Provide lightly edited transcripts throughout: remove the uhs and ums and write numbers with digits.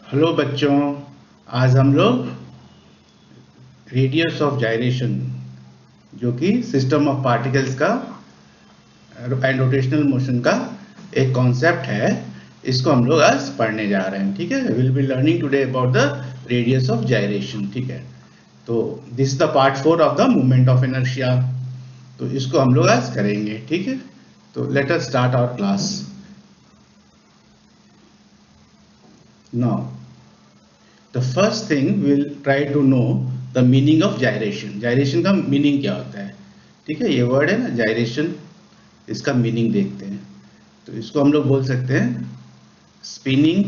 Hello बच्चों, आज हम लोग रेडियस ऑफ जाइरेशन जो कि सिस्टम ऑफ पार्टिकल्स का एंड रोटेशनल मोशन का एक कॉन्सेप्ट है, इसको हम लोग आज पढ़ने जा रहे हैं। ठीक है, will be learning today about the radius of gyration. ठीक है, तो this is the part 4 of the movement of inertia. तो इसको हम लोग आज करेंगे। ठीक है, तो let us start our class now. The first thing we'll try to know the meaning of gyration. Gyration का मीनिंग क्या होता है? ठीक है, ये वर्ड है ना gyration, इसका मीनिंग देखते हैं। तो इसको हम लोग बोल सकते हैं स्पिनिंग,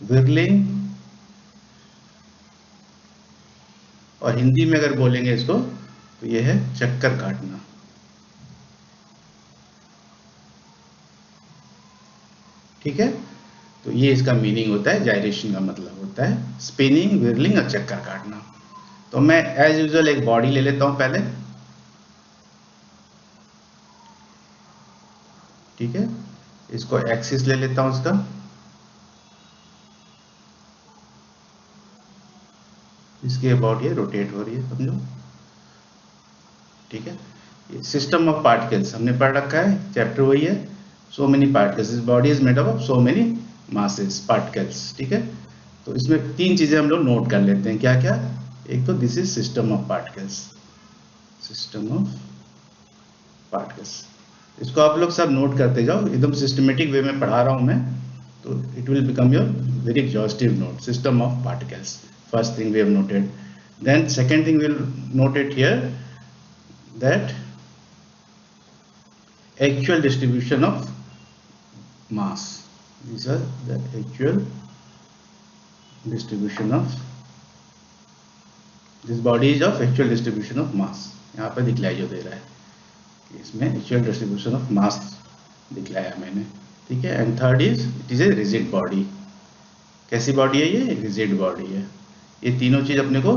विरलिंग, और हिंदी में अगर बोलेंगे इसको तो ये है चक्कर काटना। ठीक है, तो ये इसका मीनिंग होता है। जाइरेशन का मतलब होता है स्पिनिंग, विरलिंग और चक्कर काटना। तो मैं एज यूजुअल एक बॉडी ले लेता हूं पहले। ठीक है, इसको एक्सिस ले लेता हूं इसका। इसके अबाउट ये रोटेट हो रही है, समझो। ठीक है, ये सिस्टम ऑफ पार्टिकल्स हमने पढ़ रखा है, चैप्टर वही है, so many particles. This body is made up of so many masses, particles. ठीक है, तो इसमें तीन चीजें हम लोग नोट कर लेते हैं। क्या क्या? एक तो this is system of particles, system of particles. इसको आप लोग सब नोट करते जाओ, एकदम सिस्टमेटिक वे में पढ़ा रहा हूं मैं, तो it will become your very exhaustive note. System of particles, first thing we have noted. Then second thing we'll note it here, that actual distribution of mass. These are the actual distribution of, this body is of actual distribution of mass. यहाँ पर दिखलाई जो दे रहा है, इसमें actual distribution of mass दिखलाया मैंने। ठीक है, and third is it is a rigid body. कैसी बॉडी है ये? रिजिड बॉडी है। ये तीनों चीज अपने को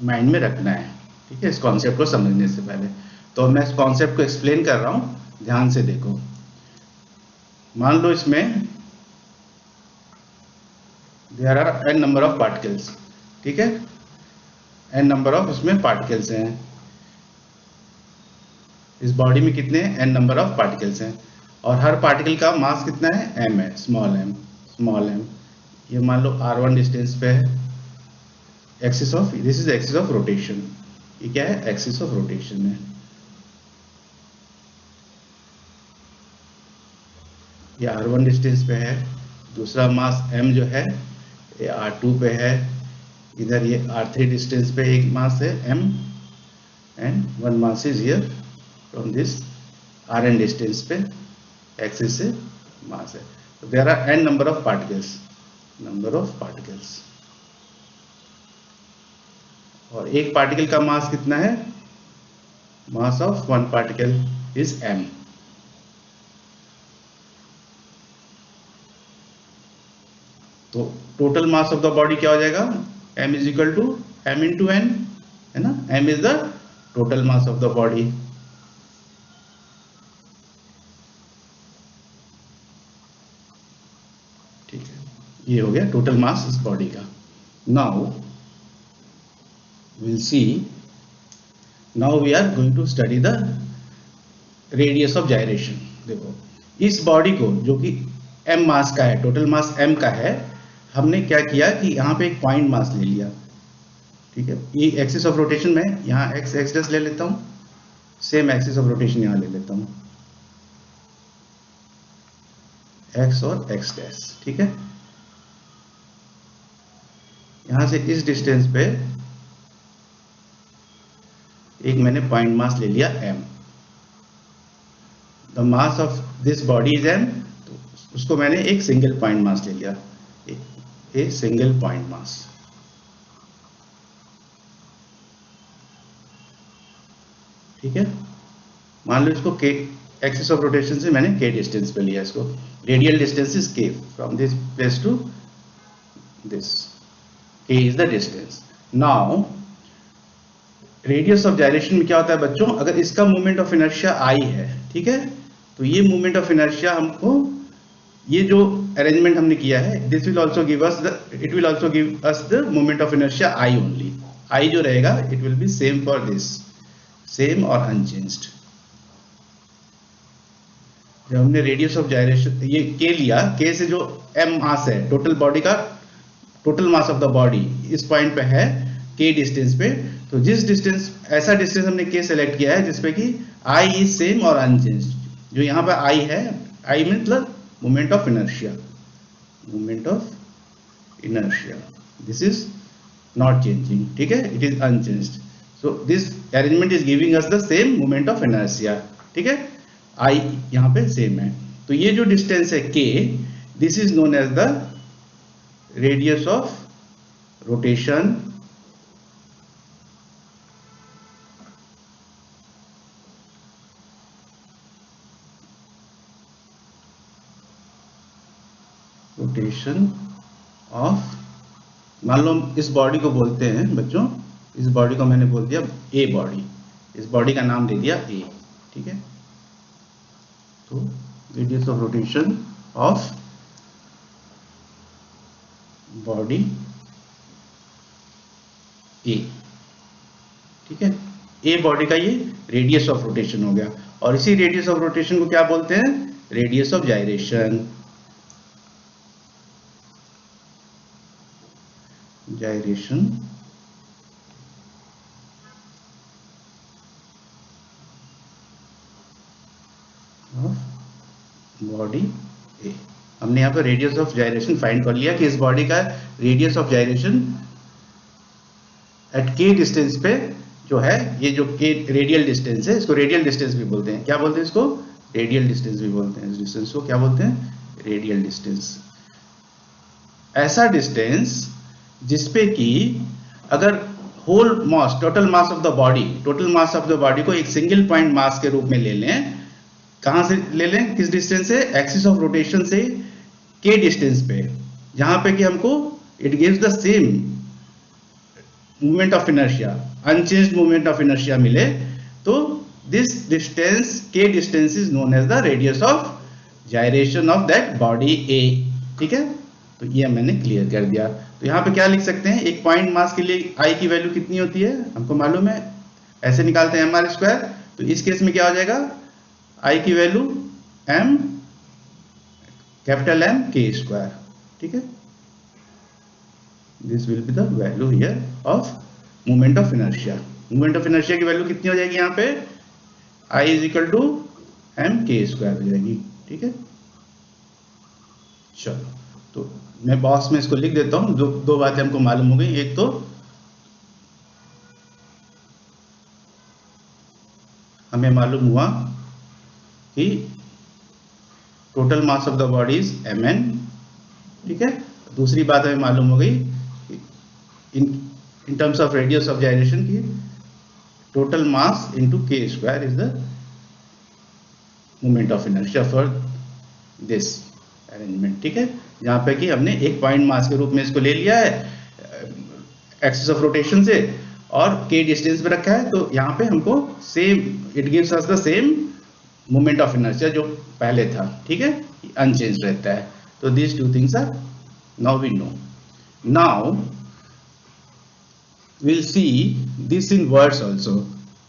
माइंड में रखना है। ठीक है, इस कॉन्सेप्ट को समझने से पहले। तो मैं इस कॉन्सेप्ट को एक्सप्लेन कर रहा हूं, ध्यान से देखो। मान लो इसमें there are n number of particles. ठीक है, एन नंबर ऑफ इसमें पार्टिकल्स हैं। इस बॉडी में कितने एन नंबर ऑफ पार्टिकल्स हैं, और हर पार्टिकल का मास कितना है? एम है, स्मॉल एम, स्मॉल एम। ये मान लो r1 डिस्टेंस पे है। Axis of, this is axis of rotation. ये क्या है? एक्सिस ऑफ रोटेशन है। ये r1 डिस्टेंस पे है। दूसरा मास m जो है ये r2 पे है। इधर ये r3 डिस्टेंस पे एक मास है m, and one mass is here from this rn distance पे एक्सिस से मास है। तो there are n number of particles, number of particles. और एक पार्टिकल का मास कितना है? Mass of one particle is m। तो total mass of the body क्या हो जाएगा? m is equal to m into n, है ना। m is the total mass of the body. ठीक है, ये हो गया टोटल मास इस बॉडी का। Now we'll see, now we are going to study the radius of gyration। देखो, इस बॉडी को जो कि m मास का है, टोटल मास m का है, हमने क्या किया कि यहाँ पे एक पॉइंट मास ले लिया। ठीक है, ये एक्सिस ऑफ रोटेशन में यहाँ x डैश ले लेता हूँ, सेम एक्सिस ऑफ रोटेशन यहाँ ले लेता हूँ, x और x डैश। ठीक है, यहाँ से इस डिस्टेंस पे एक मैंने पॉइंट मास ले लिया m। The mass of this body is m, तो उसको मैंने एक सिंगल पॉइंट मास ले लिया, ए सिंगल पॉइंट मास। ठीक है, मान लो इसको k, एक्सिस ऑफ रोटेशन से मैंने k डिस्टेंस पे लिया इसको। Radial distance is k from this place to this, k is the distance. Now radius of gyration में क्या होता है बच्चों? अगर इसका मोमेंट ऑफ इनर्शिया i है, ठीक है, तो ये मोमेंट ऑफ इनर्शिया हमको ये जो अरेंजमेंट हमने किया है, this will also give us the, it will also give us the moment of inertia I only. I जो रहेगा it will be same for this, same और अनचेंज्ड। जब हमने रेडियस ऑफ जायरेशन ये के लिया, के से जो एम मास है टोटल बॉडी का, total mass of the body इस पॉइंट पे है के डिस्टेंस पे, तो जिस डिस्टेंस, ऐसा डिस्टेंस हमने के सेलेक्ट किया है जिसपे कि आई इज सेम और अनचेंज्ड। जो यहाँ पे आई है, आई मतलब moment of inertia, moment of inertia, this is not changing, ठीक है, it is unchanged. So this arrangement is giving us the same moment of inertia, ठीक है, आई यहाँ पे सेम है। तो ये जो डिस्टेंस है k, this is known as the radius of rotation of, मान लो इस बॉडी को बोलते हैं बच्चों, इस बॉडी को मैंने बोल दिया ए बॉडी, इस बॉडी का नाम दे दिया ए, ठीक है। तो radius of rotation of body A, ठीक है, ए बॉडी का ये रेडियस ऑफ रोटेशन हो गया। और इसी रेडियस ऑफ रोटेशन को क्या बोलते हैं, radius of gyration, gyration of body A. हमने यहाँ पर रेडियस ऑफ जायरेशन फाइंड कर लिया कि इस बॉडी का रेडियस ऑफ जायरेशन एट के डिस्टेंस पे जो है, ये जो के रेडियल डिस्टेंस है, इसको रेडियल डिस्टेंस भी बोलते हैं। क्या बोलते हैं इसको, रेडियल डिस्टेंस भी बोलते हैं। इस डिस्टेंस को क्या बोलते हैं, रेडियल डिस्टेंस। ऐसा डिस्टेंस जिसपे कि अगर whole mass, total mass of the body, total mass of the body को एक सिंगल पॉइंट मास के रूप में ले लें, कहां से ले लें, किस डिस्टेंस से, एक्सिस ऑफ रोटेशन से के डिस्टेंस पे, जहां पे कि हमको it gives the same movement of inertia, unchanged movement of inertia मिले, तो दिस डिस्टेंस के distance is known as the radius of gyration of that body A, ठीक है। तो ये मैंने क्लियर कर दिया। तो यहाँ पे क्या लिख सकते हैं, एक पॉइंट मास के लिए आई की वैल्यू कितनी होती है हमको मालूम है, ऐसे निकालते हैं mr स्क्वायर। तो इस केस में क्या हो जाएगा, आई की value m, capital M k square, ठीक है। This will be the value here of moment of inertia. Moment of inertia की वैल्यू कितनी हो जाएगी यहाँ पे, I is equal to m k square हो जाएगी, ठीक है। चलो, तो मैं बॉक्स में इसको लिख देता हूं। दो बातें हमको मालूम हो गई। एक तो हमें मालूम हुआ कि total mass of the body is mn, ठीक है। दूसरी बात हमें मालूम हो गई in terms of radius of gyration की total mass into k square is the moment of inertia for this arrangement, ठीक है। जहां पे कि हमने एक पॉइंट मास के रूप में इसको ले लिया है एक्सिस ऑफ रोटेशन से और के डिस्टेंस पे रखा है, तो यहाँ पे हमको same, it gives us the same moment of inertia जो पहले था, ठीक है, अनचेंज रहता है। तो these two things are now we know. Now will see this in words also.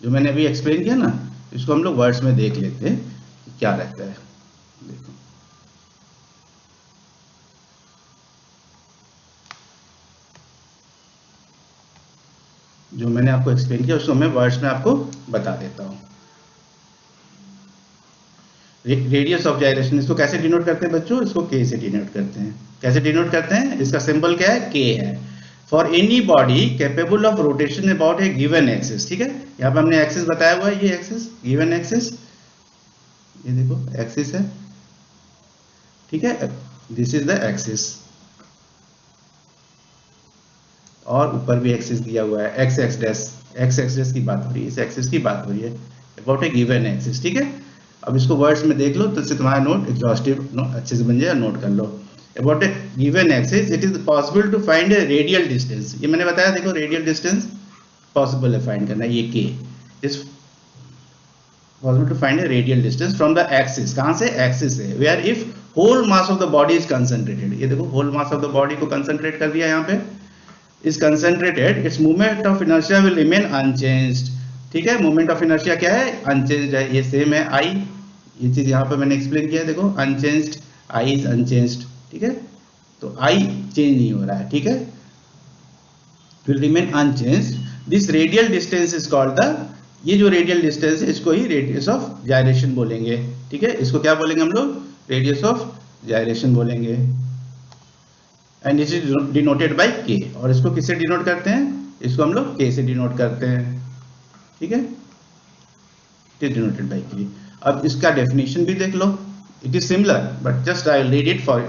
जो मैंने अभी एक्सप्लेन किया ना, इसको हम लोग वर्ड्स में देख लेते हैं कि क्या रहता है। देखो, जो मैंने आपको एक्सप्लेन किया उसको मैं वर्ड्स में आपको बता देता हूं। रेडियस ऑफ जायरेशन, इसको कैसे डिनोट करते हैं बच्चों, इसको के से डिनोट करते हैं। कैसे डिनोट करते हैं, इसका सिंबल क्या है, के है। For any body capable of rotation about a given axis, ठीक है। यहाँ पे हमने एक्सिस बताया हुआ है, ये एक्सिस, गिवन एक्सिस, ये देखो एक्सिस है, ठीक है, दिस इज द एक्सिस, और ऊपर भी एक्सिस दिया हुआ है, एक्स एक्स डैश की बात हो रही है, इस एक्सिस की बात हो रही है, अबाउट ए गिवन एक्सिस, ठीक है। अब इसको वर्ड्स में देख लो तो इससे तुम्हारा नोट एग्जॉस्टिव अच्छे से बन जाएगा, नोट कर लो। About a given axis it is possible to find a radial distance, ये मैंने बताया, देखो रेडियल डिस्टेंस पॉसिबल है फाइंड करना, ये k is possible to find a radial distance from the axis, कहां से, एक्सिस से, where if whole mass of the body is concentrated, ये देखो whole mass of the body को कंसंट्रेट कर दिया यहाँ पे, is concentrated, its movement of inertia will remain unchanged. ठीक है, मूवमेंट ऑफ इनर्शिया क्या है, अनचेंज्ड है, ये सेम है आई, ये चीज यहाँ पे मैंने एक्सप्लेन किया है, देखो अनचेंज्ड, आई इज अनचेंज्ड। ठीक है, तो आई चेंज नहीं हो रहा है। ठीक है, will remain unchanged. This radial distance is called the, ये जो रेडियल डिस्टेंस है इसको ही रेडियस ऑफ जायरेशन बोलेंगे। ठीक है, इसको क्या बोलेंगे हम लोग, रेडियस ऑफ जायरेशन बोलेंगे। And this is denoted by के, और इसको किससे डिनोट करते हैं, इसको हम लोग के से डिनोट करते हैं। ठीक है, इट इज डिनोटेड बाय के। अब इसका डेफिनेशन भी देख लो, it is similar but just I will read it for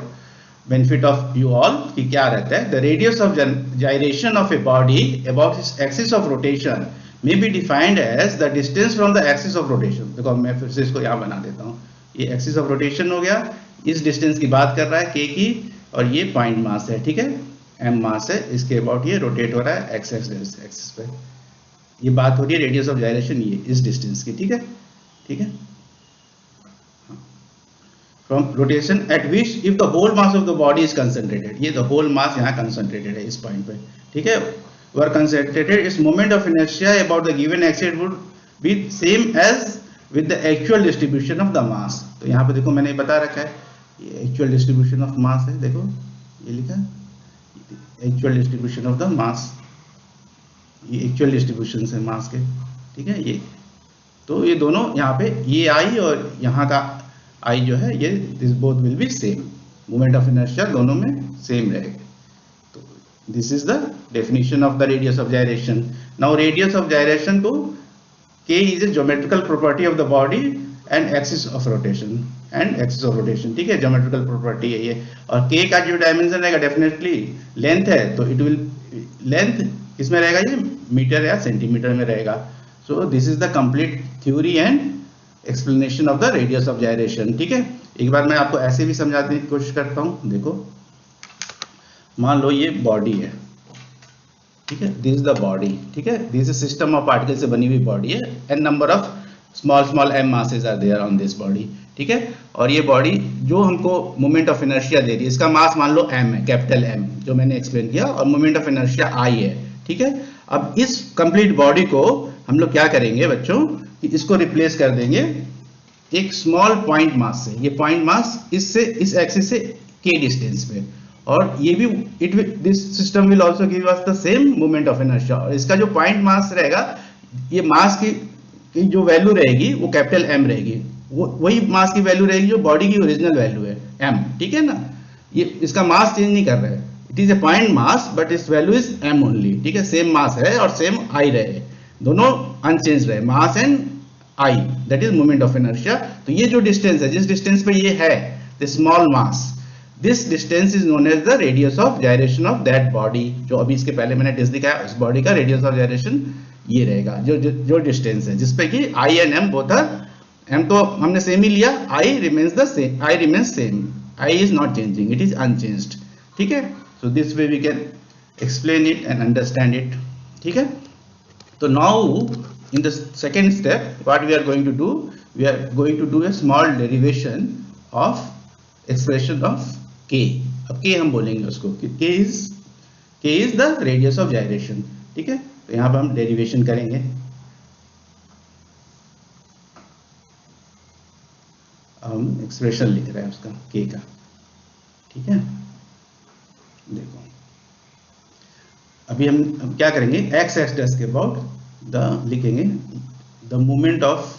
benefit of you all कि क्या रहता है। The radius of gyration of a body about its axis of rotation may be defined as the distance from the axis of rotation। देखो मैं फिर से इसको यहाँ बना देता हूँ, ये एक्सिस ऑफ रोटेशन हो गया, इस डिस्टेंस की बात कर रहा है k की, और ये पॉइंट मास है। ठीक है, m मास है, इसके अबाउट ये रोटेट हो रहा है एक्स एक्सिस पे, ये बात हो रही है रेडियस ऑफ gyration ये इस डिस्टेंस की। ठीक है, ठीक है, from rotation at which if the whole mass of the body is concentrated, ये the whole mass यहाँ concentrated है इस पॉइंट पे। ठीक है, were concentrated, its moment of inertia about the given axis would be same as with the actual distribution of the mass। तो यहाँ पे देखो मैंने बता रखा है, ये actual distribution of mass है, देखो ये लिखा है actual distribution of the mass, ये actual distribution है mass के। ठीक है, ये तो ये दोनों यहाँ पे ये आई और यहाँ का आई जो है ये this both will be same, moment of inertia दोनों में सेम रहेगा। तो this is the definition of the radius of gyration। Now radius of gyration को k is a geometrical property of the body and axis of rotation, ठीक है, geometrical property है ये। और k का जो डायमेंशन रहेगा डेफिनेटली लेंथ है, तो इट विल लेंथ किसमें रहेगा, ये मीटर या सेंटीमीटर में रहेगा। So this is the complete theory and explanation of the radius of gyration। ठीक है, एक बार मैं आपको ऐसे भी समझाने की कोशिश करता हूं। देखो मान लो ये बॉडी है, ठीक है, दिस इज द बॉडी। ठीक है, this is system of particle से बनी हुई बॉडी है, n number of small m masses are there on this body. ठीक है, और ये बॉडी जो हमको मोमेंट ऑफ इनर्शिया दे रही है, इसका मास मान लो m है, कैपिटल M जो मैंने एक्सप्लेन किया, और मोमेंट ऑफ इनर्शिया I है। ठीक है, अब इस कंप्लीट बॉडी को हम लोग क्या करेंगे बच्चों कि इसको रिप्लेस कर देंगे एक स्मॉल पॉइंट मास से। ये पॉइंट मास इससे इस एक्सिस से k डिस्टेंस पे, और ये भी this system will also give us the same moment of inertia. और इसका जो पॉइंट मास रहेगा, ये मास की जो वैल्यू रहेगी वो कैपिटल M रहेगी, वो वही मास की वैल्यू रहेगी जो बॉडी की ओरिजिनल वैल्यू है m। ठीक है ना, ये इसका मास चेंज नहीं कर रहा है, it is a point mass but इस वैल्यू इज m ओनली। ठीक है, सेम मास है और सेम I रहे, दोनों अनचेंज रहे, mass and I, that is moment of inertia. तो ये जो डिस्टेंस है, जिस डिस्टेंस पे ये है the small mass, this distance is known as the radius of gyration of that body. जो अभी इसके पहले मैंने टेस्ट दिखाया, उस बॉडी का रेडियस ऑफ gyration ये रहेगा, जो डिस्टेंस है जिसपे कि I and M both are, M तो हमने सेम ही लिया, I remains the same, I remains same, I is not changing, it is unchanged. ठीक है, so this way we can explain it and understand it. ठीक है, तो now in the second step what we are going to do, we are going to do a small derivation of expression of k। अब k हम बोलेंगे उसको कि k is the radius of gyration। ठीक है, तो यहाँ पर हम डेरिवेशन करेंगे। हम एक्सप्रेशन लिख रहे हैं उसका k का। ठीक है, देखो अभी हम क्या करेंगे, x एक्सिस के अबाउट द लिखेंगे the moment of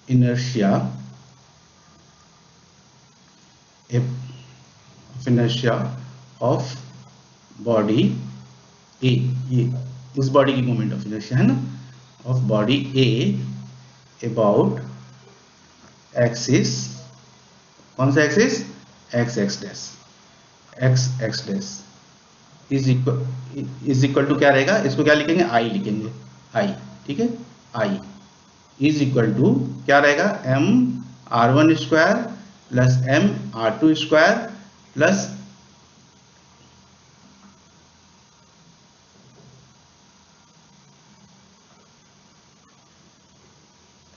inertia of body A, ये इस बॉडी की मोमेंट ऑफ इनर्शिया है ना, of body A about axis, कौन सा axis, x x dash is equal to क्या रहेगा, इसको क्या लिखेंगे, आई लिखेंगे, आई। ठीक है, आई इज इक्वल टू क्या रहेगा, m r1 square plus m r2 square plus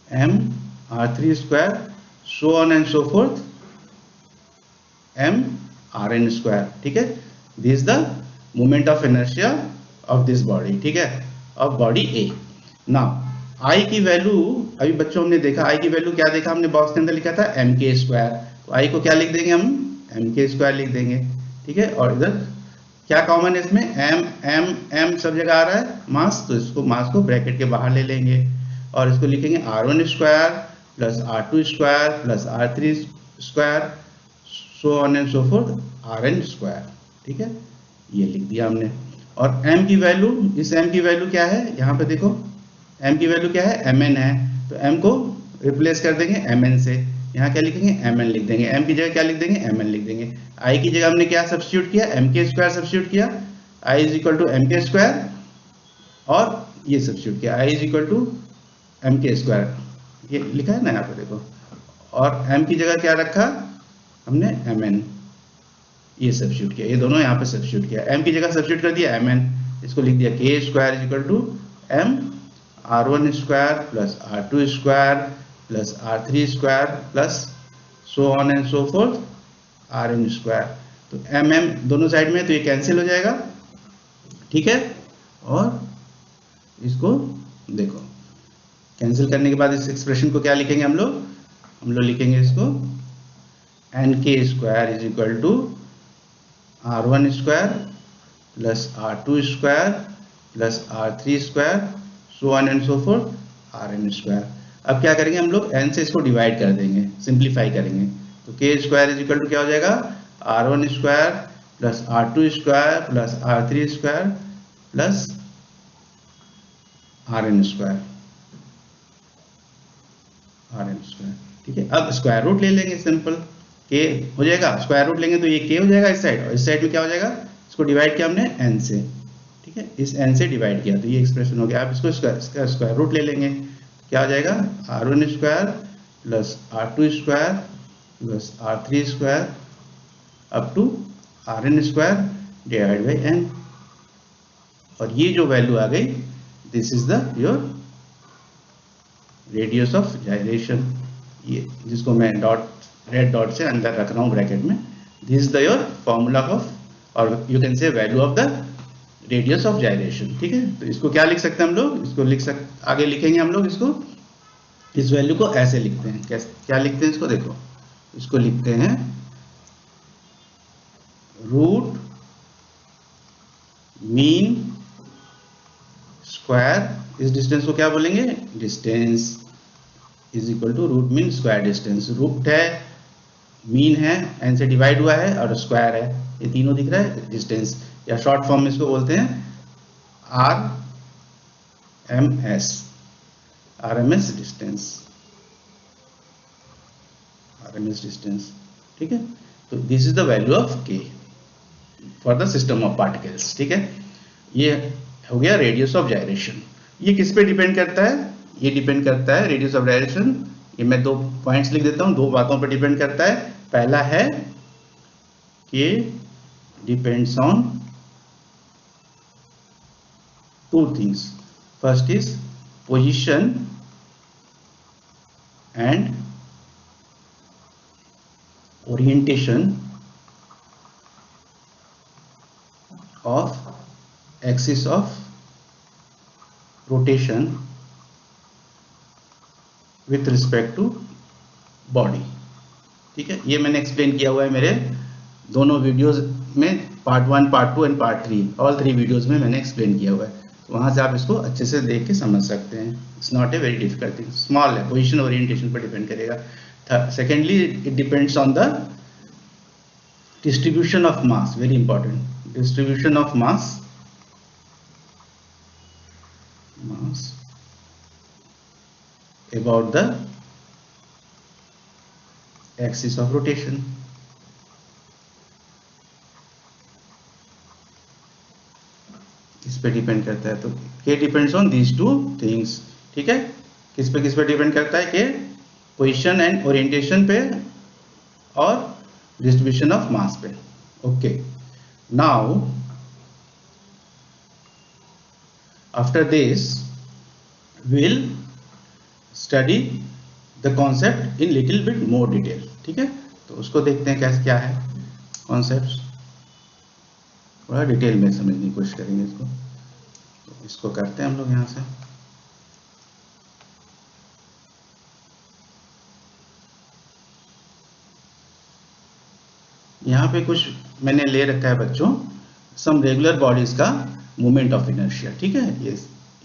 m r3 square so on and so fourth mRn², ठीक है। This is the moment of inertia of this body, ठीक है, of body A. Now I की value, अभी बच्चों हमने देखा आई की वैल्यू क्या देखा हमने, बॉक्स के अंदर लिखा था mk², तो आई को क्या लिख देंगे हम, mk² लिख देंगे, ठीक है। और इधर क्या कॉमन है इसमें, m सब जगह आ रहा है मास, तो इसको मास को ब्रैकेट के बाहर ले लेंगे और इसको लिखेंगे r1² plus r2² plus r3², so on and so forth Rn², ठीक है, ये लिख दिया हमने। और m की वैल्यू, इस m की वैल्यू क्या है, यहाँ पे देखो m की वैल्यू क्या है, mn है, तो m को रिप्लेस कर देंगे mn से, यहाँ क्या लिखेंगे mn लिख देंगे, m की जगह क्या लिख देंगे mn लिख देंगे। i की जगह हमने क्या सब्स्टिट्यूट किया, mk² सब्स्टिट्यूट किया, i is equal to mk², और ये सब्स्टिट्यूट किया i is equal to mk², ये लिखा है ना यहाँ पे देखो, और m की जगह क्या रखा हमने mn, ये सब्स्टिट्यूट किया, ये दोनों यहाँ पे सब्स्टिट्यूट किया, m की जगह सब्स्टिट्यूट कर दिया mn, इसको लिख दिया k² is equal to m r1² plus r2² plus r3² plus so on and so forth Rn²। तो mm दोनों साइड में, तो ये कैंसिल हो जाएगा, ठीक है। और इसको देखो कैंसिल करने के बाद इस एक्सप्रेशन को क्या लिखेंगे हम लोग लिखेंगे इसको nk² is equal to r1² plus r2² plus r3² so on and so forth Rn²। अब क्या करेंगे हम लोग, n से इसको डिवाइड कर देंगे, सिंप्लीफाई करेंगे, तो k² इज इक्वल टू क्या हो जाएगा, r1² plus r2² plus r3² plus Rn², ठीक है। अब स्क्वायर रूट ले लेंगे, सिंपल k हो जाएगा, स्क्वायर रूट लेंगे तो ये k हो जाएगा इस साइड, और इस साइड में क्या हो जाएगा, इसको डिवाइड किया हमने n से, ठीक है, इस n से डिवाइड किया, तो ये एक्सप्रेशन हो गया। आप इसको स्क्वायर रूट ले लेंगे, क्या हो जाएगा, r1² plus r2² plus r3² up to Rn² divide by n, और ये जो वैल्यू आ गई, this is the your radius of gyration, ये जिसको मैं रेड डॉट से अंदर रख रहा हूँ ब्रैकेट में, this is the your formula of, और you can say value of the radius of gyration, ठीक है। तो इसको क्या लिख सकते हैं हम लोग, इसको आगे लिखेंगे हम लोग, इसको इस वैल्यू को ऐसे लिखते हैं, क्या लिखते हैं इसको, देखो इसको लिखते हैं रूट मीन स्क्वायर, इस डिस्टेंस को क्या बोलेंगे, distance is equal to root mean square distance, root है, मीन है, n से डिवाइड हुआ है, और स्क्वायर है, ये तीनों दिख रहा है, डिस्टेंस, या शॉर्ट फॉर्म में इसको बोलते हैं RMS डिस्टेंस, ठीक है। तो this is the value of k for the system of particles, ठीक है। ये हो गया रेडियस ऑफ जाइरेशन। ये किस पे डिपेंड करता है, ये डिपेंड करता है रेडियस ऑफ जाइरेशन, ये मैं 2 पॉइंट्स लिख देता हूं, 2 बातों पर डिपेंड करता है। पहला है कि depends on 2 things, first is position and orientation of axis of rotation with respect to body, ठीक है। ये मैंने एक्सप्लेन किया हुआ है मेरे दोनों वीडियोस में, part 1, part 2 and part 3, all 3 videos में मैंने एक्सप्लेन किया हुआ है, तो वहां से आप इसको अच्छे से देख के समझ सकते हैं। It's not a very difficult thing, small है, पोजीशन ओरिएंटेशन पर डिपेंड करेगा। Secondly it depends on the distribution of mass, very important, distribution of mass about the axis of rotation, इस पे डिपेंड करता है। तो के डिपेंड्स ऑन दीज 2 थिंग्स, ठीक है। किस पे डिपेंड करता है, के पोजीशन एंड ओरिएंटेशन पे और डिस्ट्रीब्यूशन ऑफ मास पे, okay. Now, after this, we'll study the concept in little bit more detail. ठीक है, तो उसको देखते हैं कैसे क्या है कॉन्सेप्ट, थोड़ा डिटेल में समझने की कोशिश करेंगे इसको। तो इसको करते हैं हम लोग यहाँ से। यहाँ पे कुछ मैंने ले रखा है बच्चों, सम रेगुलर बॉडीज का मूवमेंट ऑफ इनर्शिया। ठीक है, ये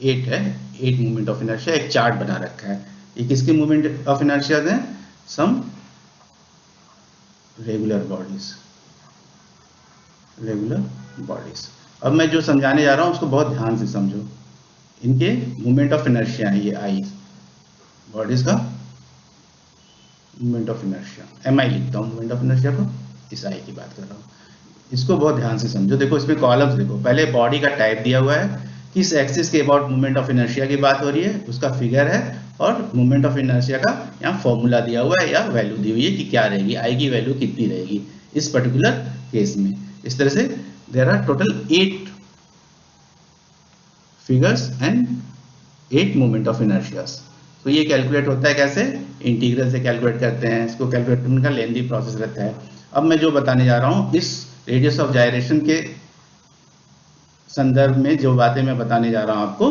8 है, 8 मूवमेंट ऑफ इनर्शिया, एक चार्ट बना रखा है। ये किसके मूवमेंट ऑफ इनर्शिया है? सम रेगुलर बॉडीज, रेगुलर बॉडीज। अब मैं जो समझाने जा रहा हूं उसको बहुत ध्यान से समझो। इनके मूवमेंट ऑफ इनर्शिया है, ये आई बॉडीज का मूवमेंट ऑफ इनर्शिया, एम आई लिखता हूँ मूवमेंट ऑफ इनर्शिया को, इस आई की बात कर रहा हूँ। इसको बहुत ध्यान से समझो। देखो इसमें कॉलम्स देखो, पहले बॉडी का टाइप दिया हुआ है, किस एक्सिस के अबाउट मूवमेंट ऑफ इनर्शिया की बात हो रही है, उसका फिगर है, और मूवमेंट ऑफ इनर्शिया का यहाँ फॉर्मूला दिया हुआ है या वैल्यू दी हुई है कि क्या रहेगी, आई की वैल्यू कितनी रहेगी इस पर्टिकुलर केस में। इस तरह से there are total 8 figures and 8 movement of inertias. तो ये कैलकुलेट होता है कैसे? इंटीग्रल से कैलकुलेट करते हैं इसको, कैलकुलेट करने का लेंथी प्रोसेस रहता है। अब मैं जो बताने जा रहा हूँ इस रेडियस ऑफ जायरेशन के संदर्भ में, जो बातें मैं बताने जा रहा हूँ आपको,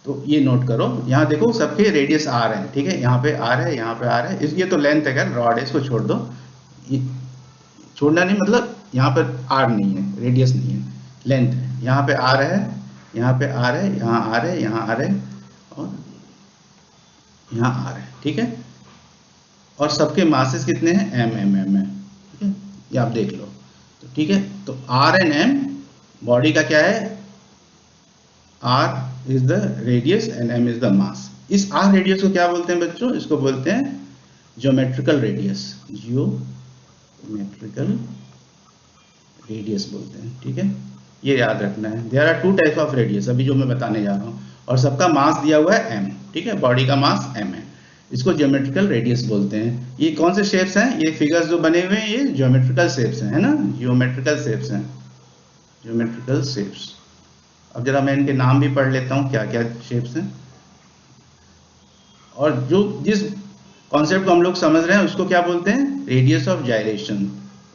तो ये नोट करो। यहाँ देखो सबके रेडियस आर है। ठीक है, यहाँ पे आर है, यहाँ पे आर है, ये तो लेंथ है, क्या रॉड है, इसको छोड़ दो, छोड़ना नहीं मतलब यहाँ पर आर नहीं है, रेडियस नहीं है, लेंथ है। यहाँ पे आर है, यहाँ पे आर है, यहाँ आर है, यहाँ आर है, और यहाँ आर है। ठीक है, और सबके मासेस कितने हैं? एम एम एम है। ठीक है, ये आप देख लो। तो ठीक है, तो आर एंड एम बॉडी का क्या है? R is the radius and m is the mass. इस आर रेडियस को क्या बोलते हैं बच्चों? इसको बोलते हैं ज्योमेट्रिकल रेडियस, ज्योमेट्रिकल रेडियस बोलते हैं। ठीक है, ये याद रखना है। There are 2 types of radius, अभी जो मैं बताने जा रहा हूँ, और सबका मास दिया हुआ है एम। ठीक है, बॉडी का मास एम है, इसको ज्योमेट्रिकल रेडियस बोलते हैं। ये कौन से शेप्स हैं? ये फिगर्स जो बने हुए हैं ये ज्योमेट्रिकल शेप्स हैं, है ना, ज्योमेट्रिकल शेप्स हैं, ज्योमेट्रिकल शेप्स। अब जरा मैं इनके नाम भी पढ़ लेता हूँ क्या क्या शेप्स हैं। और जो जिस कॉन्सेप्ट को हम लोग समझ रहे हैं उसको क्या बोलते हैं? Radius of gyration.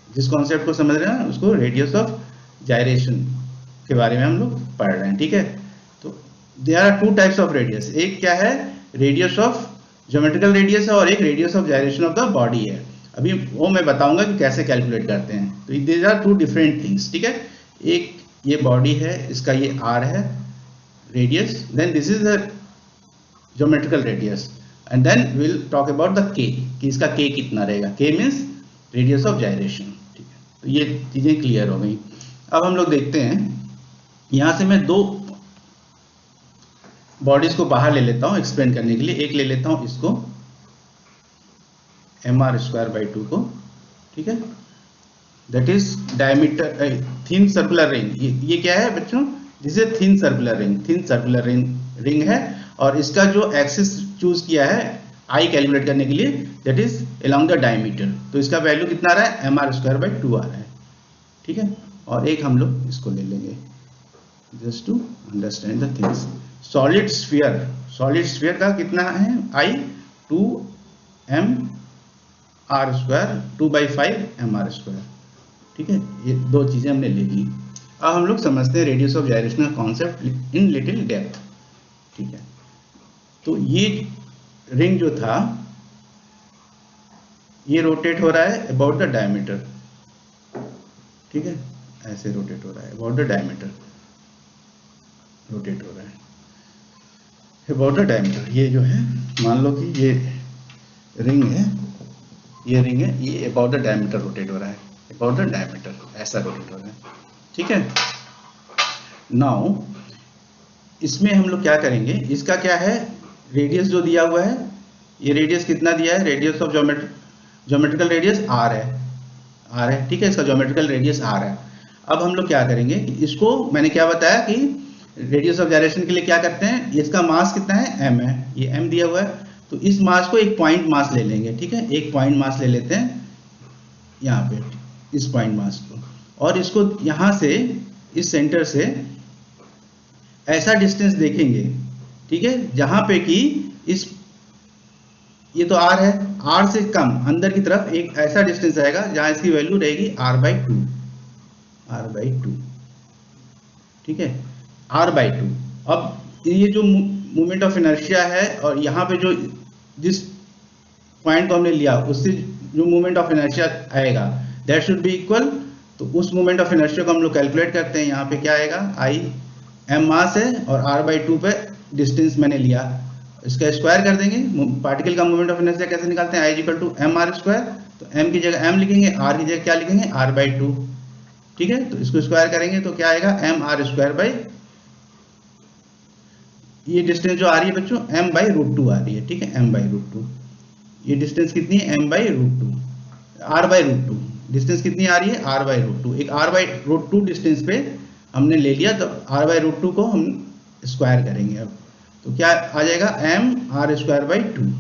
जिस कॉन्सेप्ट को समझ रहे हैं उसको रेडियस ऑफ जायरेशन के बारे में हम लोग पढ़ रहे हैं। ठीक है, तो there are 2 types of radius. एक क्या है? रेडियस ऑफ ज्योमेट्रिकल रेडियस है, और एक radius of gyration of the body है। अभी वो मैं बताऊंगा कि कैसे कैलकुलेट करते हैं। तो देयर आर 2 डिफरेंट थिंग्स। ठीक है, एक ये बॉडी है, इसका ये आर है radius, then this is the geometrical radius, and then will talk about the k, कि इसका के कितना रहेगा। के मीन्स रेडियस ऑफ जायरेशन। ठीक है, तो ये चीजें क्लियर हो गई। अब हम लोग देखते हैं, यहां से मैं 2 बॉडीज को बाहर ले लेता हूं एक्सप्लेन करने के लिए। एक ले लेता हूं इसको mr²/2 को। ठीक है, that is diameter thin circular ring. ये क्या है बच्चों? This is thin circular ring, thin circular ring है, और इसका जो एक्सिस चूज किया है आई कैलकुलेट करने के लिए, that is along the diameter. तो इसका वैल्यू कितना आ रहा है? mr²/2 आ रहा है। ठीक है, और एक हम लोग इसको ले लेंगे just to understand the things. Solid sphere, solid sphere का कितना है? आई 2mr², 2/5 mr²। ठीक है, ये 2 चीजें हमने ले ली। अब हम लोग समझते हैं रेडियस ऑफ जायरेशन का कॉन्सेप्ट इन लिटिल डेप्थ। ठीक है, तो ये रिंग जो था ये रोटेट हो रहा है अबाउट द डायमीटर। ठीक है, ऐसे रोटेट हो रहा है अबाउट द डायमीटर, रोटेट हो रहा है अबाउट द डायमीटर। ये जो है, मान लो कि ये रिंग है, ये रिंग है, ये अबाउट द डायमीटर रोटेट हो रहा है, अबाउट द डायमीटर ऐसा रोटेट हो रहा है। ठीक है, नाउ इसमें हम लोग क्या करेंगे? इसका क्या है? रेडियस जो दिया हुआ है, ये रेडियस कितना दिया है? Radius of geometrical radius r है, आर है। ठीक है, इसका ज्योमेट्रिकल रेडियस आर है। अब हम लोग क्या करेंगे? इसको मैंने क्या बताया कि रेडियस ऑफ जायरेशन के लिए क्या करते हैं? इसका मास कितना है? एम है, ये एम दिया हुआ है। तो इस मास को एक पॉइंट मास ले लेंगे। ठीक है, एक पॉइंट मास ले लेते हैं यहाँ पे, इस पॉइंट मास को, और इसको यहाँ से, इस सेंटर से ऐसा डिस्टेंस देखेंगे। ठीक है, जहां पे कि इस ये तो r है, r से कम अंदर की तरफ एक ऐसा डिस्टेंस आएगा जहां इसकी वैल्यू रहेगी r/2, r/2, ठीक है, r/2। अब ये जो मोमेंट ऑफ इनर्शिया है और यहाँ पे जो जिस पॉइंट को हमने लिया उससे जो मोमेंट ऑफ इनर्शिया आएगा दैट शुड बी इक्वल, तो उस मोमेंट ऑफ इनर्शिया को हम लोग कैलकुलेट करते हैं। यहाँ पे क्या आएगा, आई m मास है और r/2 पे डिस्टेंस मैंने लिया, इसका स्क्वायर कर देंगे। पार्टिकल का मोमेंट ऑफ इनर्शिया कैसे निकालते हैं, I mr², तो m की जगह m लिखेंगे, r की जगह क्या लिखेंगे, r/2, ठीक है। तो इसको स्क्वायर करेंगे तो क्या आएगा, mr², ये डिस्टेंस जो आ रही है बच्चों m/√2 आ रही है, ठीक है, m/√2। ये डिस्टेंस कितनी है, m/√2, r/√2 डिस्टेंस कितनी आ रही है, r/√2। एक r/√2 डिस्टेंस पे हमने ले लिया, तो r/√2 को हम स्क्वायर करेंगे अब, तो क्या आ जाएगा, mr²/2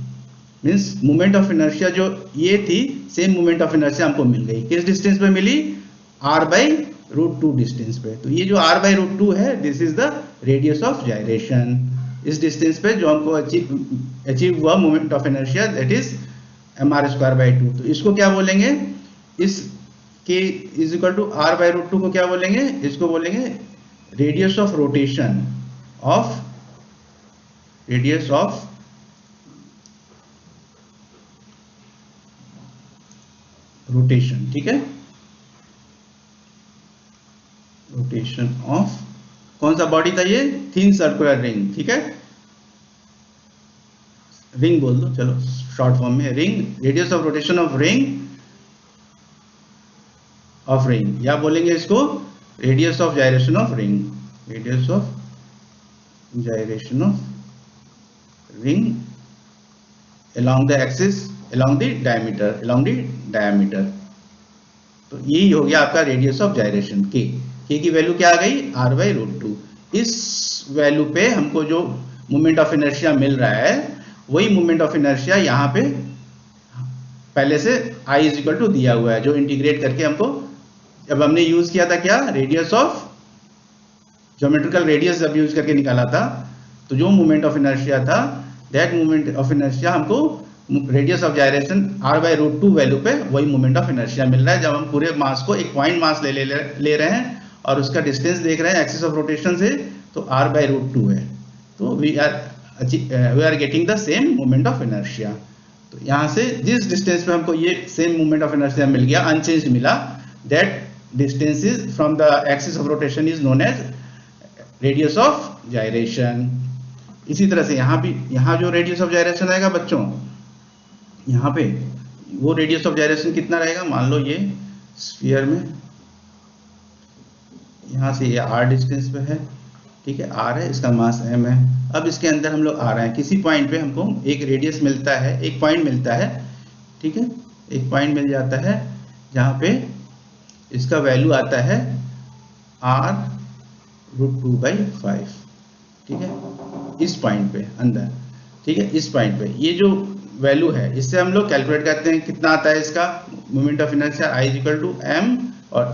means moment of inertia जो ये थी सेम मोमेंट ऑफ इनर्शिया हमको मिल गई, किस डिस्टेंस पे मिली, r/√2 डिस्टेंस पे। तो ये जो r/√2 है this is the radius of gyration, इस डिस्टेंस पे जो हमको अचीव हुआ moment of inertia that is mr²/2। तो इसको क्या बोलेंगे, इस k is equal to r/√2 को क्या बोलेंगे, इसको बोलेंगे radius of rotation of, radius of rotation, ठीक है, रोटेशन ऑफ कौन सा बॉडी था, ये थिन सर्कुलर रिंग, ठीक है, रिंग बोल दो चलो शॉर्ट फॉर्म में, ring, radius of rotation of ring, या बोलेंगे इसको radius of gyration of ring, radius of gyration of ring along the axis, along the diameter। तो यही हो गया आपका रेडियस ऑफ जाइरेशन, के की वैल्यू क्या आ गई, r/√2। इस वैल्यू पे हमको जो मोमेंट ऑफ इनर्शिया मिल रहा है वही मोमेंट ऑफ इनर्शिया यहाँ पे पहले से I इज इक्वल टू दिया हुआ है, जो इंटीग्रेट करके हमको, जब हमने यूज किया था क्या, रेडियस ऑफ ज्योमेट्रिकल रेडियस जब यूज करके निकाला था, तो जो मोमेंट ऑफ इनर्शिया था दैट मोमेंट ऑफ इनर्शिया हमको रेडियस ऑफ जाइरेशन r/√2 वैल्यू पे वही मोमेंट ऑफ इनर्शिया मिल रहा है। जब हम पूरे मास को एक पॉइंट मास ले रहे हैं और उसका डिस्टेंस देख रहे हैं एक्सिस ऑफ रोटेशन से, तो r/√2 है, तो we are getting the same moment of inertia. तो यहाँ से जिस डिस्टेंस पे हमको ये सेम मोमेंट ऑफ इनर्शिया मिल गया, अनचेंज्ड मिला, that distance is from the axis of rotation is known as radius of gyration. इसी तरह से यहाँ भी, यहाँ जो रेडियस ऑफ जाइरेशन आएगा बच्चों, यहाँ पे वो रेडियस ऑफ जाइरेशन कितना रहेगा, मान लो ये स्फीयर में यहाँ से ये r डिस्टेंस पे है, ठीक है, r है, इसका मास m है। अब इसके अंदर हम लोग आ रहे हैं, किसी पॉइंट पे हमको एक रेडियस मिलता है, एक पॉइंट मिलता है, ठीक है, एक पॉइंट मिल जाता है जहाँ पे इसका वैल्यू आता है r√2/5, ठीक है, इस पॉइंट पे अंदर, ठीक है, इस पॉइंट पे ये जो वैल्यू है इससे हम लोग कैलकुलेट करते हैं कितना आता है इसका moment of inertia, I is equal to m और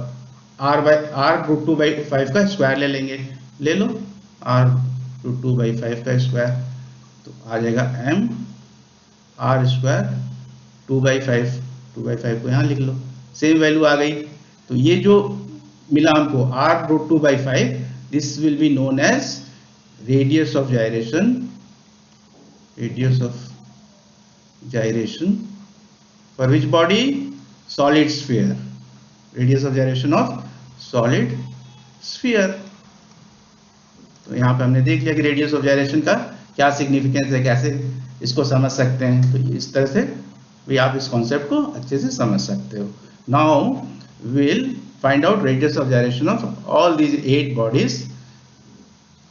r√2/5 का स्क्वायर ले लेंगे, ले लो r√2/5 का स्क्वायर, तो आ जाएगा m r² 2/5 को यहाँ लिख लो, सेम वैल्यू आ गई। तो ये जो मिला हमको r√2/5, this will be known as radius of gyration, radius of gyration for which body, solid sphere, radius of gyration of solid sphere. तो यहाँ पे हमने देख लिया कि रेडियस ऑफ जाइरेशन का क्या सिग्निफिकेंस है, कैसे इसको समझ सकते हैं। तो इस तरह से भी आप इस कॉन्सेप्ट को अच्छे से समझ सकते हो। Now will find out radius of gyration of all these 8 bodies,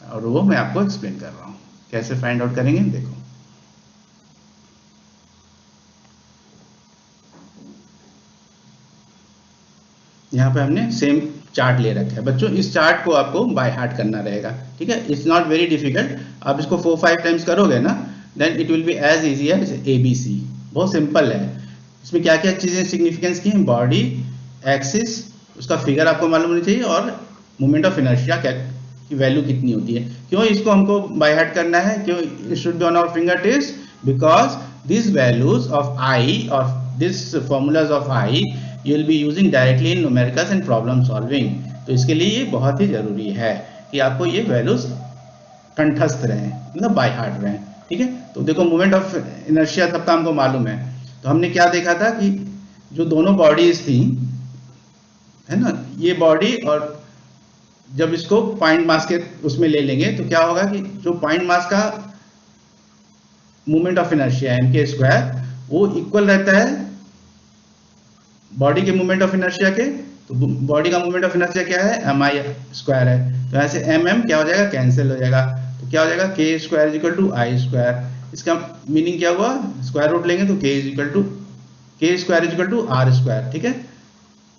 और वो मैं आपको एक्सप्लेन कर रहा हूँ कैसे फाइंड आउट करेंगे। देखो यहाँ पे हमने सेम चार्ट ले रखा है बच्चों, इस चार्ट को आपको बाय हार्ट करना रहेगा, ठीक है, इट्स नॉट वेरी डिफिकल्ट। आप इसको 4-5 टाइम्स करोगे ना, then it will be as easy as ABC, बहुत सिंपल है। इसमें क्या क्या चीजें सिग्निफिकेंस की हैं, बॉडी, एक्सिस, उसका फिगर आपको मालूम होनी चाहिए, और मोमेंट ऑफ इनर्शिया की वैल्यू कितनी होती है। क्यों इसको हमको बाय हार्ट करना है, क्यों it should be on our fingertips, because these values of I or these formulas of I you will be using directly in numericals and problem solving. तो इसके लिए ये बहुत ही जरूरी है कि आपको ये वैल्यूज कंठस्थ रहें, मतलब बाय हार्ट रहें, ठीक है। तो देखो मोमेंट ऑफ इनर्शिया सबका हमको मालूम है। तो हमने क्या देखा था कि जो दोनों बॉडीज थी, है ना, ये बॉडी और जब इसको पॉइंट मास के उसमें ले लेंगे तो क्या होगा कि जो पॉइंट मास का मोमेंट ऑफ इनर्शिया है mk स्क्वायर, वो इक्वल रहता है बॉडी के मोमेंट ऑफ इनर्शिया के। तो बॉडी का मोमेंट ऑफ इनर्शिया क्या है, mi स्क्वायर है। तो ऐसे mm क्या हो जाएगा, कैंसिल हो जाएगा। तो क्या हो जाएगा, k square is equal to I square. इसका मीनिंग क्या हुआ, स्क्वायर रूट लेंगे तो k square is equal to r square, ठीक है,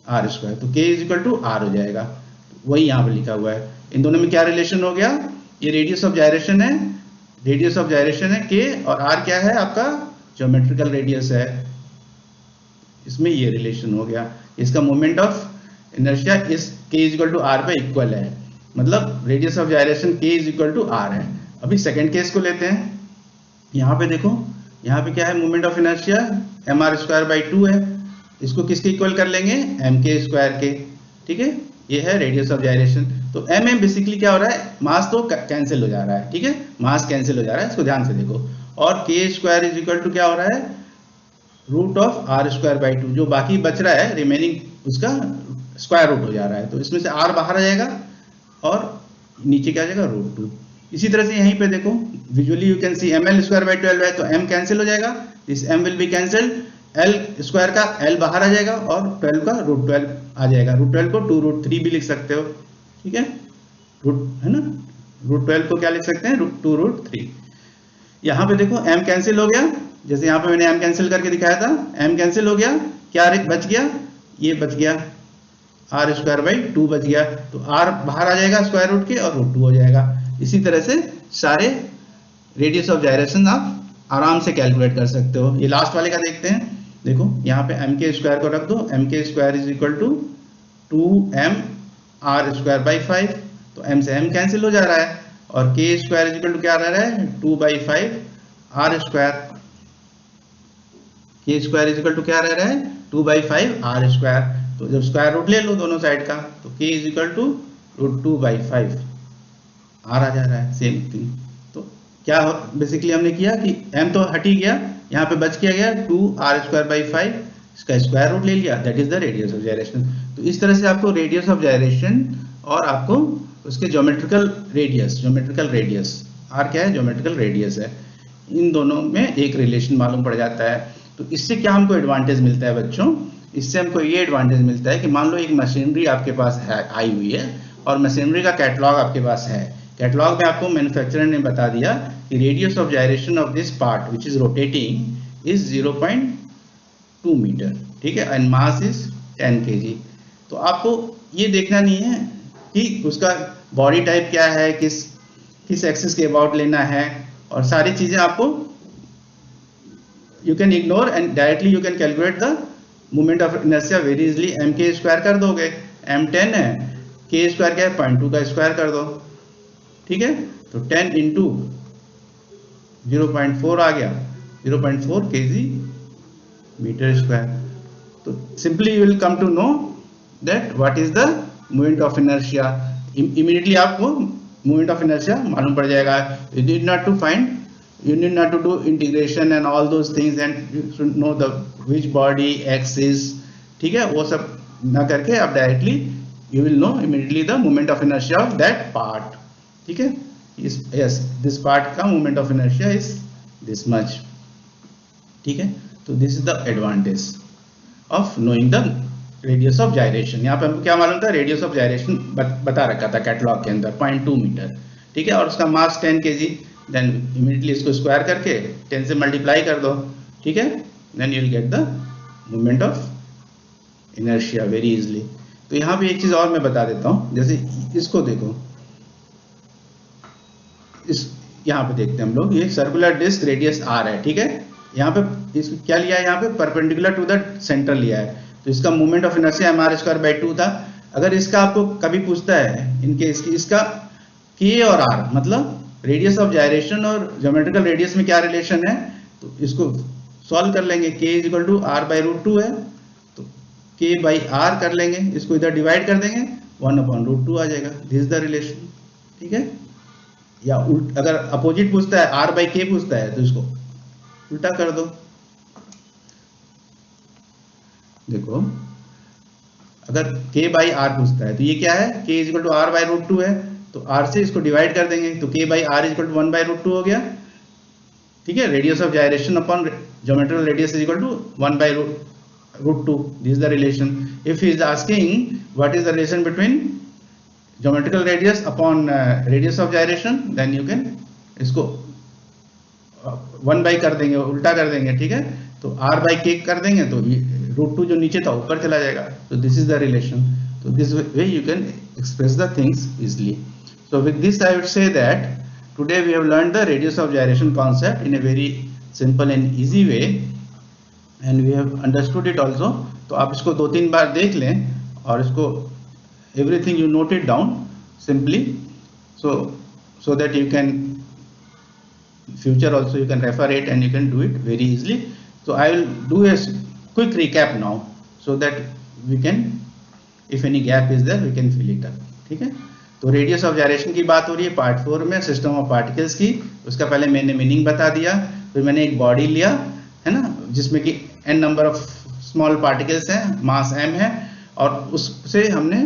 आर स्क्वायर। तो k is equal to r हो जाएगा, वही यहाँ पे लिखा हुआ है। इन दोनों में क्या रिलेशन हो गया, ये रेडियस ऑफ जायरेशन है, रेडियस ऑफ जायरेशन है k, और r क्या है आपका ज्योमेट्रिकल रेडियस है, इसमें ये रिलेशन हो गया। इसका मोमेंट ऑफ इनर्शिया इस k is equal to r पे इक्वल है, मतलब radius of gyration k is equal to r है। अभी सेकंड केस को लेते हैं। यहाँ पे देखो, यहाँ पे क्या है, moment of inertia mr square by 2 है। इसको किसके इक्वल कर लेंगे, mk स्क्वायर के, ठीक है। ये है रेडियस ऑफ जायरेशन। तो mm बेसिकली क्या हो रहा है, मास तो कैंसिल हो जा रहा है, ठीक है, मास कैंसिल हो जा रहा है, इसको ध्यान से देखो। और k square is equal to क्या हो रहा है, root of r square by 2, जो बाकी बच रहा है रिमेनिंग उसका स्क्वायर रूट हो जा रहा है। तो इसमें से r बाहर आ जाएगा और नीचे क्या आ जाएगा, रूट 2। इसी तरह से यहीं पे देखो, visually you can see ml square by 12 है, तो m कैंसिल हो जाएगा, this m will be cancelled, l square का l बाहर आ जाएगा और 12 का रूट 12 आ जाएगा। रूट 12 को 2 रूट 3 भी लिख सकते हो, ठीक है, रूट है ना, रूट 12 को क्या लिख सकते हैं, 2 रूट 3। यहाँ पे देखो m कैंसिल हो गया, जैसे यहाँ पे मैंने m कैंसिल करके दिखाया था, m कैंसिल हो गया, क्या बच गया, ये बच गया आर स्क्वायर बाई 2 बच गया। तो r बाहर आ जाएगा स्क्वायर रूट के और रूट 2 हो जाएगा। इसी तरह से सारे रेडियस ऑफ जायरेशन आप आराम से कैलकुलेट कर सकते हो। ये लास्ट वाले का देखते हैं। देखो यहाँ पे mk स्क्वायर को रख दो, mk square is equal to 2m r square by 5, तो m से m कैंसिल हो जा रहा है, और k square is equal to क्या रह रहा है, 2 by 5 r square, k square is equal to क्या रह रहा है, 2 बाई 5 r स्क्वायर। तो जब स्क्वायर रूट ले लो दोनों साइड का, तो k is equal to root 2 by 5 r आ जा रहा है, सेम थिंग। तो क्या बेसिकली हमने किया कि m तो हट ही गया, यहाँ पे बच किया गया 2r स्क्वायर बाई 5, इसका स्क्वायर रूट ले लिया, that is the radius of gyration. तो इस तरह से आपको रेडियस ऑफ जायरेशन और आपको उसके ज्योमेट्रिकल रेडियस r क्या है, ज्योमेट्रिकल रेडियस है, इन दोनों में एक रिलेशन मालूम पड़ जाता है। तो इससे क्या हमको एडवांटेज मिलता है बच्चों, इससे हमको ये एडवांटेज मिलता है कि मान लो एक मशीनरी आपके पास है, आई हुई है, और मशीनरी का कैटलॉग आपके पास है। कैटलॉग में आपको मैन्युफैक्चरर ने बता दिया कि radius of gyration of this part which is rotating is 0.2 metre, ठीक है, एंड मास इज 10 kg। तो आपको ये देखना नहीं है कि उसका बॉडी टाइप क्या है, किस एक्सिस के अबाउट लेना है, और सारी चीजें आपको you can ignore and directly you can calculate the moment of inertia very easily. mk square कर दोगे, m 10 है, k स्क्वायर क्या है, 0.2 का स्क्वायर कर दो, ठीक है। तो 10 इंटू 0.4 आ गया, 0.4 kg मीटर स्क्वायर। तो simply you will come to know that what is the moment of inertia. Immediately आपको मोमेंट ऑफ इनर्शिया मालूम पड़ जाएगा। You need not to do integration and all those things, and you should know the which body axis, ठीक है, वो सब ना करके आप directly you will know immediately the moment of inertia of that part, ठीक है। यस, दिस पार्ट का moment of inertia is this much, ठीक है। तो this is the advantage of knowing the radius of gyration. यहाँ पे हमको क्या मालूम था, रेडियस ऑफ जायरेशन बता रखा था कैटलॉग के अंदर 0.2 मीटर, ठीक है, और उसका मास 10 kg। देन इमीडिएटली इसको स्क्वायर करके 10 से मल्टीप्लाई कर दो, ठीक है, then you will get the moment of inertia very easily. तो यहाँ पे एक चीज और मैं बता देता हूँ, जैसे इसको देखो, इस यहाँ पे देखते हैं हम लोग, ये सर्कुलर डिस्क रेडियस r है, ठीक है। यहाँ पे इसको क्या लिया है, यहाँ पे परपेंडिकुलर टू द सेंटर लिया है, तो इसका moment of inertia mr square by 2 था। अगर इसका आपको कभी पूछता है इनके इसका k और r मतलब रेडियस ऑफ जायरेशन और ज्योमेट्रिकल रेडियस में क्या रिलेशन है, तो इसको सॉल्व कर लेंगे, k is equal to r by root two है तो k बाई आर कर लेंगे, इसको इधर डिवाइड कर देंगे 1/√2 आ जाएगा। दिस इज द रिलेशन, ठीक है। या अगर अपोजिट पूछता है r बाई k पूछता है तो इसको उल्टा कर दो। देखो अगर k बाई आर पूछता है तो ये क्या है, k is equal to r by root two है तो r से इसको डिवाइड कर देंगे तो k by r is equal to 1/√2 हो गया, ठीक है। Radius of gyration upon geometrical radius is equal to 1/√2, this is the relation. If he is asking what is the relation between geometrical radius upon radius of gyration, then you can इसको 1 by कर देंगे, उल्टा कर देंगे, ठीक है। तो r by k कर देंगे तो √2 जो नीचे था ऊपर चला जाएगा, तो दिस इज द रिलेशन। तो this way you can express the things easily. So with this I would say that today we have learned the radius of gyration concept in a very simple and easy way and we have understood it also। तो आप इसको 2-3 बार देख लें और इसको everything you note it down simply so that you can future also you can refer it and you can do it very easily। So I will do a quick recap now so that we can, if any gap is there, we can fill it up, ठीक है। तो radius of gyration की बात हो रही है part 4 में system of particles की। उसका पहले मैंने मीनिंग बता दिया, फिर मैंने एक बॉडी लिया है ना, जिसमें कि n number of small particles हैं, मास m है, और उससे हमने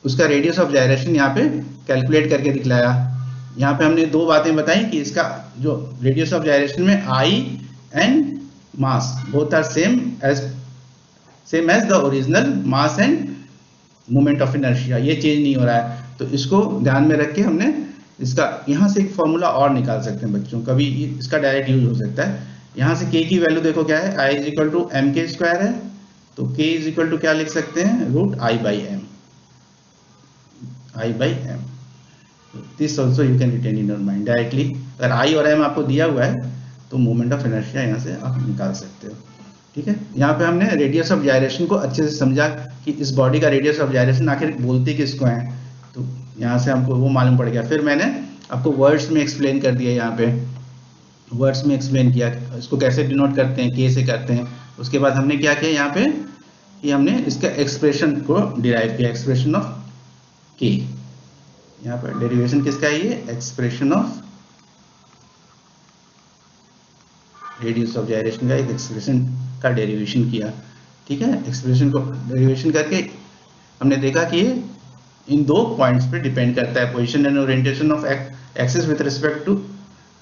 उसका रेडियस ऑफ gyration यहाँ पे कैलकुलेट करके दिखलाया। यहाँ पे हमने 2 बातें बताई कि इसका जो रेडियस ऑफ gyration में I and mass both are same as the original mass and moment of inertia, ये चेंज नहीं हो रहा है। तो इसको ध्यान में रख के हमने इसका यहाँ से एक फॉर्मूला और निकाल सकते हैं बच्चों, कभी इसका डायरेक्ट यूज हो सकता है। यहाँ से k की वैल्यू देखो क्या है, I is equal to mk² है, तो k इज इक्वल टू क्या लिख सकते हैं, √I/m, I/m। This also you can retain in your mind directly. अगर I और m आपको दिया हुआ है तो मोमेंट ऑफ इनर्शिया यहाँ से आप निकाल सकते हो, ठीक है। यहाँ पे हमने रेडियस ऑफ gyration को अच्छे से समझा कि इस बॉडी का रेडियस ऑफ gyration आखिर बोलते किसको हैं, तो यहाँ से हमको वो मालूम पड़ गया। फिर मैंने आपको वर्ड्स में एक्सप्लेन कर दिया, यहाँ पे वर्ड्स में एक्सप्लेन किया इसको कैसे डिनोट करते हैं, के से करते हैं। उसके बाद हमने क्या किया यहाँ पे कि हमने इसका एक्सप्रेशन को डिराइव किया, एक्सप्रेशन ऑफ के। यहाँ पर डेरिवेशन किसका है, ये expression of radius of gyration का एक एक्सप्रेशन का डेरिवेशन किया, ठीक है। एक्सप्रेशन को डेरिवेशन करके हमने देखा कि ये इन 2 पॉइंट्स पे डिपेंड करता है, position and orientation of axis with respect to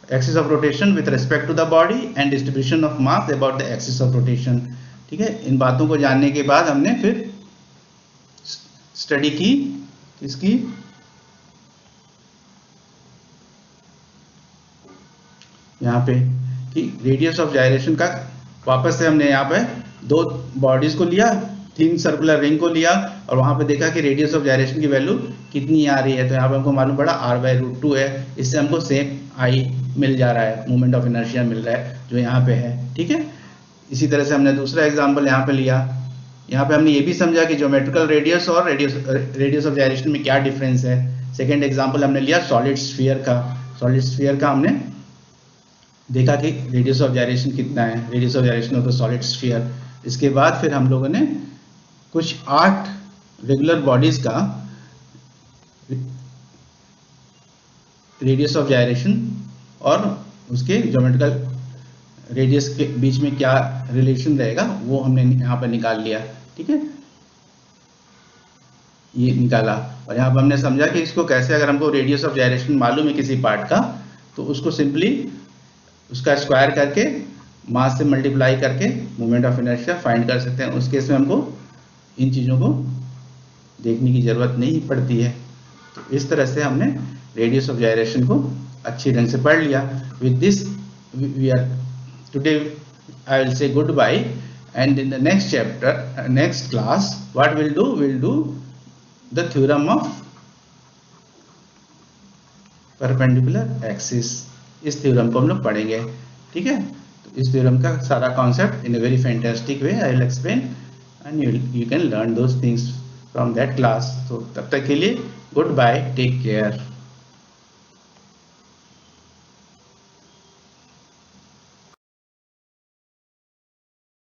axis of rotation with respect to the body and distribution of mass about the axis of rotation, ठीक है। इन बातों को जानने के बाद हमने फिर स्टडी की इसकी यहाँ पे कि रेडियस ऑफ gyration का वापस से हमने यहाँ पे 2 बॉडीज को लिया, 3 सर्कुलर रिंग को लिया और वहां पे देखा कि रेडियस ऑफ gyration की वैल्यू कितनी आ रही है। तो यहाँ पे हमको मालूम पड़ा r/√2 है, इससे हमको सेम I मिल जा रहा है, मोमेंट ऑफ इनर्शिया मिल रहा है जो यहाँ पे है, ठीक है। इसी तरह से हमने दूसरा एग्जाम्पल यहाँ पे लिया। यहाँ पे हमने ये भी समझा कि ज्योमेट्रिकल रेडियस और रेडियस ऑफ gyration में क्या डिफरेंस है। सेकेंड एग्जाम्पल हमने लिया सॉलिड स्फीयर का। सॉलिड स्फीयर का हमने देखा कि रेडियस ऑफ gyration कितना है, radius of gyration of the solid sphere. इसके बाद फिर हम लोगों ने कुछ 8 रेगुलर बॉडीज का रेडियस ऑफ gyration और उसके ज्योमेट्रिकल रेडियस के बीच में क्या रिलेशन रहेगा वो हमने यहाँ पर निकाल लिया, ठीक है। ये निकाला और यहाँ पर हमने समझा कि इसको कैसे, अगर हमको रेडियस ऑफ gyration मालूम है किसी पार्ट का तो उसको सिंपली उसका स्क्वायर करके मास से मल्टीप्लाई करके मोमेंट ऑफ इनर्शिया फाइंड कर सकते हैं। उस केस में हमको इन चीज़ों को देखने की जरूरत नहीं पड़ती है। तो इस तरह से हमने रेडियस ऑफ gyration को अच्छी ढंग से पढ़ लिया। With this we are today I will say goodbye and in the next chapter, next class what will do the theorem of perpendicular axis. इस थ्योरम को हम लोग पढ़ेंगे, ठीक है। तो इस थ्योरम का सारा concept in a very fantastic way I will explain and you can learn those things from that class. तो तब तक के लिए गुड बाय, टेक केयर।